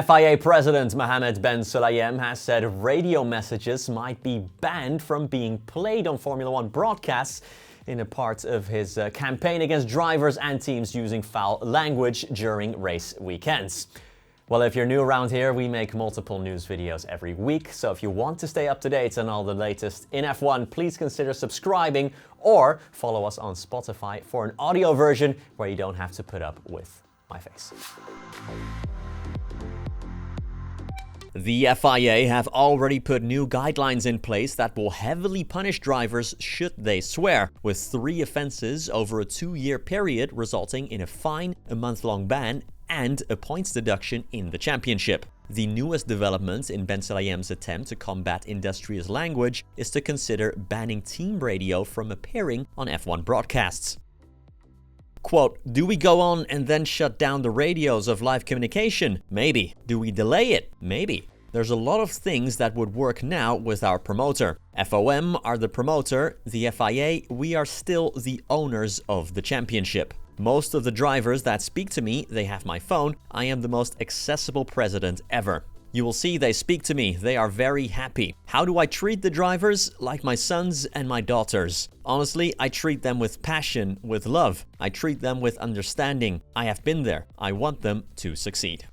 FIA President Mohammed Ben Sulayem has said radio messages might be banned from being played on Formula One broadcasts in a part of his campaign against drivers and teams using foul language during race weekends. Well, if you're new around here, we make multiple news videos every week, so if you want to stay up to date on all the latest in F1, please consider subscribing or follow us on Spotify for an audio version where you don't have to put up with my face. The FIA have already put new guidelines in place that will heavily punish drivers should they swear, with 3 offenses over a 2-year period resulting in a fine, a month-long ban, and a points deduction in the championship. The newest development in Ben Sulayem's attempt to combat industrious language is to consider banning team radio from appearing on F1 broadcasts. Quote, do we go on and then shut down the radios of live communication? Maybe. Do we delay it? Maybe. There's a lot of things that would work now with our promoter. FOM are the promoter, the FIA, we are still the owners of the championship. Most of the drivers that speak to me, they have my phone. I am the most accessible president ever. You will see they speak to me, they are very happy. How do I treat the drivers? Like my sons and my daughters. Honestly, I treat them with passion, with love. I treat them with understanding. I have been there. I want them to succeed.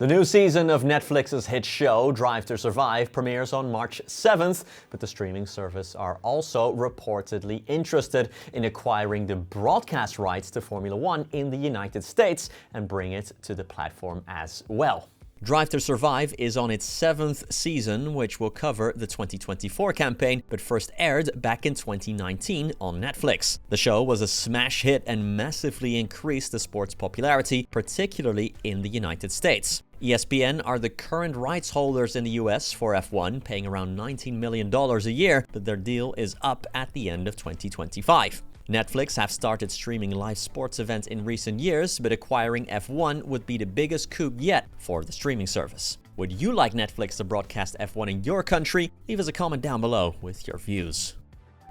The new season of Netflix's hit show Drive to Survive premieres on March 7th, but the streaming service are also reportedly interested in acquiring the broadcast rights to Formula One in the United States and bring it to the platform as well. Drive to Survive is on its 7th season, which will cover the 2024 campaign, but first aired back in 2019 on Netflix. The show was a smash hit and massively increased the sport's popularity, particularly in the United States. ESPN are the current rights holders in the US for F1, paying around $19 million a year, but their deal is up at the end of 2025. Netflix have started streaming live sports events in recent years, but acquiring F1 would be the biggest coup yet for the streaming service. Would you like Netflix to broadcast F1 in your country? Leave us a comment down below with your views.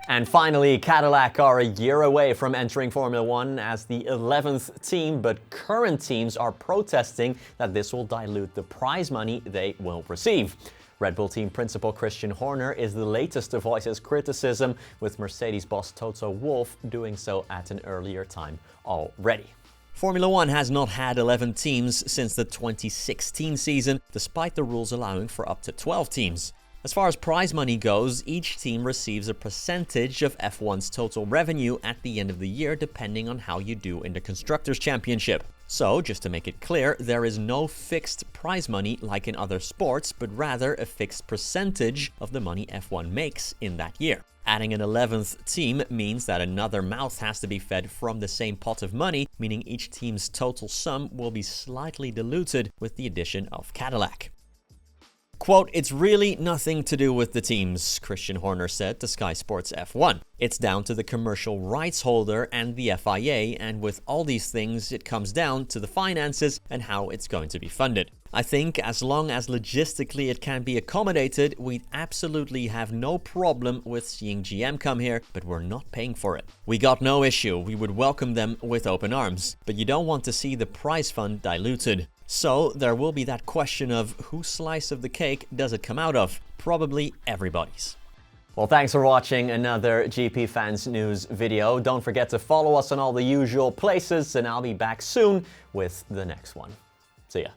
And finally, Cadillac are a year away from entering Formula One as the 11th team, but current teams are protesting that this will dilute the prize money they will receive. Red Bull team principal Christian Horner is the latest to voice his criticism, with Mercedes boss Toto Wolff doing so at an earlier time already. Formula One has not had 11 teams since the 2016 season, despite the rules allowing for up to 12 teams. As far as prize money goes, each team receives a percentage of F1's total revenue at the end of the year, depending on how you do in the Constructors' Championship. So, just to make it clear, there is no fixed prize money like in other sports, but rather a fixed percentage of the money F1 makes in that year. Adding an 11th team means that another mouth has to be fed from the same pot of money, meaning each team's total sum will be slightly diluted with the addition of Cadillac. Quote, it's really nothing to do with the teams, Christian Horner said to Sky Sports F1. It's down to the commercial rights holder and the FIA, and with all these things, it comes down to the finances and how it's going to be funded. I think as long as logistically it can be accommodated, we'd absolutely have no problem with seeing GM come here, but we're not paying for it. We got no issue, we would welcome them with open arms, but you don't want to see the prize fund diluted. So there will be that question of whose slice of the cake does it come out of? Probably everybody's. Well, thanks for watching another GP Fans News video. Don't forget to follow us on all the usual places, and I'll be back soon with the next one. See ya.